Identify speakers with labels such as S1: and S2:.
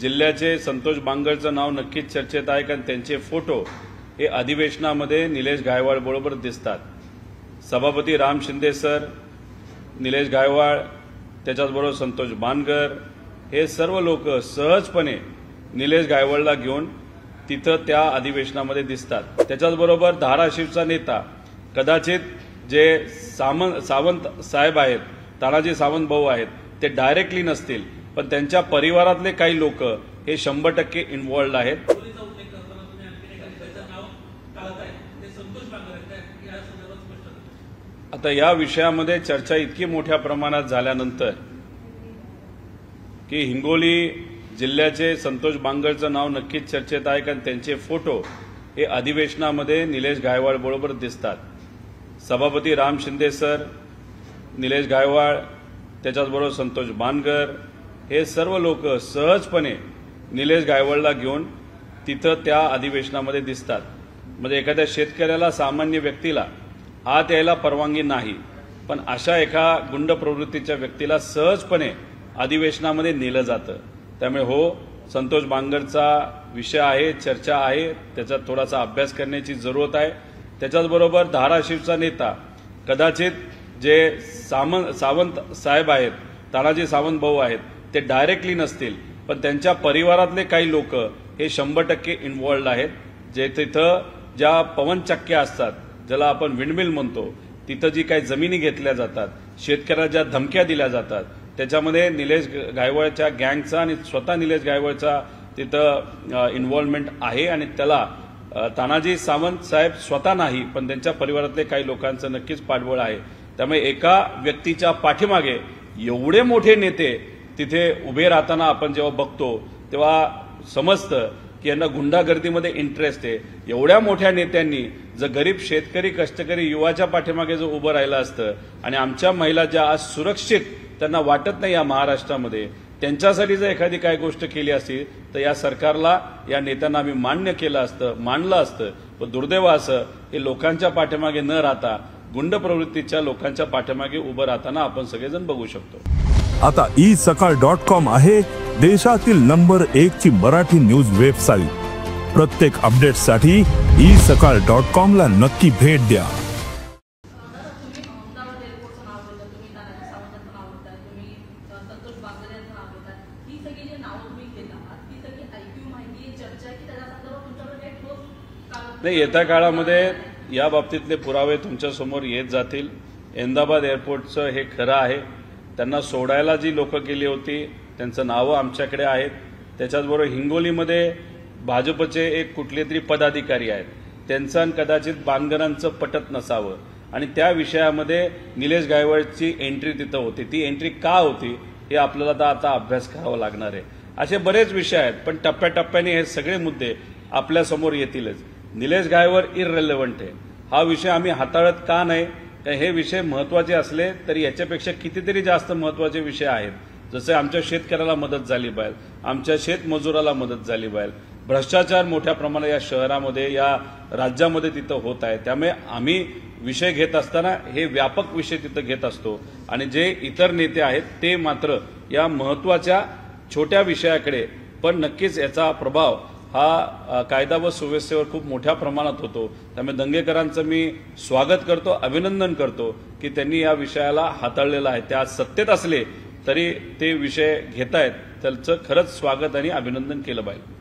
S1: जिल्ह्याचे संतोष बांगरचं नाव नक्कीच चर्चेत आहे, कारण त्यांचे फोटो हे अधिवेशनामध्ये निलेश गायकवाड बरोबर दिसतात। सभापती राम शिंदे सर, निलेश गायकवाड, त्याच्याबरोबर संतोष बांगर हे सर्व लोक सहजपणे निलेश गायकवाडला घेऊन तिथं त्या अधिवेशनामध्ये दिसतात। त्याच्याबरोबर धाराशिवचा नेता कदाचित जे सावंत साहेब आहेत, तानाजी सावंत भाऊ आहेत, ते डायरेक्टली नसतील, पण त्यांच्या परिवारातले काही लोक हे 100% इन्व्हॉल्ड आहेत। आता या विषयामध्ये चर्चा इतकी मोठ्या प्रमाणात झाल्यानंतर की हिंगोली जिल्ह्याचे संतोष बांगरचं नाव नक्कीच चर्चेत आहे, कारण त्यांचे फोटो हे अधिवेशनामध्ये निलेश गायकवाड बरोबर दिसतात। सभापती राम शिंदे सर, निलेश गायकवाड, त्याच्याबरोबर संतोष बांगर हे सर्व लोक सहजपणे निलेश गायकवाडला घेऊन तिथं त्या अधिवेशनामध्ये दिसतात। म्हणजे एखाद्या शेतकऱ्याला, सामान्य व्यक्तीला आत यायला परवानगी नाही, पण अशा एका गुंड प्रवृत्तीच्या व्यक्तीला सहजपणे अधिवेशनामध्ये नेलं जातं। त्यामुळे संतोष बांगरचा विषय आहे, चर्चा आहे, त्याचा थोडासा अभ्यास करण्याची जरूरत आहे। त्याच्याबरोबर धाराशिवचा नेता कदाचित जे सावंत साहेब आहेत, तानाजी सावंत भाऊ आहेत, ते डायरेक्टली नसतील, पण त्यांच्या परिवारातले काही लोक हे 100% इन्व्हॉल्ड आहेत। जे तिथं ज्या पवनचक्क्या असतात, ज्याला आपण विंडमिल म्हणतो, तिथं जी काही जमिनी घेतल्या जातात, शेतकऱ्याला ज्या धमक्या दिल्या जातात, त्याच्यामध्ये निलेश गायकवाडच्या गँगचा आणि स्वतः निलेश गायकवाडचा तिथं इन्व्हॉल्वमेंट आहे। आणि त्याला तानाजी सावंत साहेब स्वतः नाही, पण त्यांच्या परिवारातले काही लोकांचं नक्कीच पाठबळ आहे। त्यामुळे एका व्यक्तीच्या पाठीमागे एवढे मोठे नेते तिथे उभे राहताना आपण जेव्हा बघतो तेव्हा समजतं की यांना गुंडागर्दीमध्ये इंटरेस्ट आहे। एवढ्या मोठ्या नेत्यांनी जर गरीब शेतकरी, कष्टकरी, युवाच्या पाठीमागे जर उभं राहिलं असतं आणि आमच्या महिला ज्या आज सुरक्षित त्यांना वाटत नाही या महाराष्ट्रामध्ये, त्यांच्यासाठी जर एखादी काय गोष्ट केली असती तर या सरकारला, या नेत्यांना आम्ही मान्य केलं असतं, मानलं असतं। पण दुर्दैव असं हे लोकांच्या पाठीमागे न राहता गुंड प्रवृत्तीच्या लोकांच्या पाठीमागे उभं राहताना आपण सगळेजण बघू शकतो।
S2: आता isakal.com आहे देशातील नंबर 1 ची मराठी न्यूज वेबसाईट। प्रत्येक अपडेटसाठी isakal.com ला नक्की भेट द्या।
S1: नाही, येत्या काळामध्ये या बाबतीतले पुरावे तुमच्या समोर येत जातील। अहमदाबाद एअरपोर्टचं हे खरं आहे, त्यांना सोडायला जी लोक गेली होती त्यांचं नावं आमच्याकडे आहेत। त्याच्याचबरोबर हिंगोलीमध्ये भाजपचे एक कुठले तरी पदाधिकारी आहेत, त्यांचं कदाचित बांगरांचं पटत नसावं आणि त्या विषयामध्ये निलेश गायकवाडची एंट्री तिथं होती। ती एंट्री का होती हे आपल्याला आता अभ्यास करावा लागणार आहे। असे बरेच विषय आहेत, पण टप्प्याटप्प्याने हे सगळे मुद्दे आपल्या समोर येतीलच। निलेश गायकवाड इररिलेव्हंट आहे, हा विषय आम्ही हाताळत का नाही? हे विषय महत्वाचे असले तरी याच्यापेक्षा कितीतरी जास्त महत्वाचे विषय आहेत। जसे आमच्या शेतकऱ्याला मदत झाली पाहिजे, आमच्या शेतमजुराला मदत झाली पाहिजे। भ्रष्टाचार मोठ्या प्रमाणात या शहरामध्ये, या राज्यामध्ये तिथं होत आहे। त्यामुळे आम्ही विषय घेत असताना हे व्यापक विषय तिथं घेत असतो आणि जे इतर नेते आहेत ते मात्र या महत्वाच्या छोट्या विषयाकडे, पण नक्कीच याचा प्रभाव हा कायदा व सुव्यवस्थेवर खूप मोठ्या प्रमाणात होतो। त्यामुळे दंगेकरांचं मी स्वागत करतो, अभिनंदन करतो की त्यांनी या विषयाला हाताळलेलं आहे। त्या सत्तेत असले तरी ते विषय घेतायत, त्यांचं खरंच स्वागत आणि अभिनंदन केलं पाहिजे।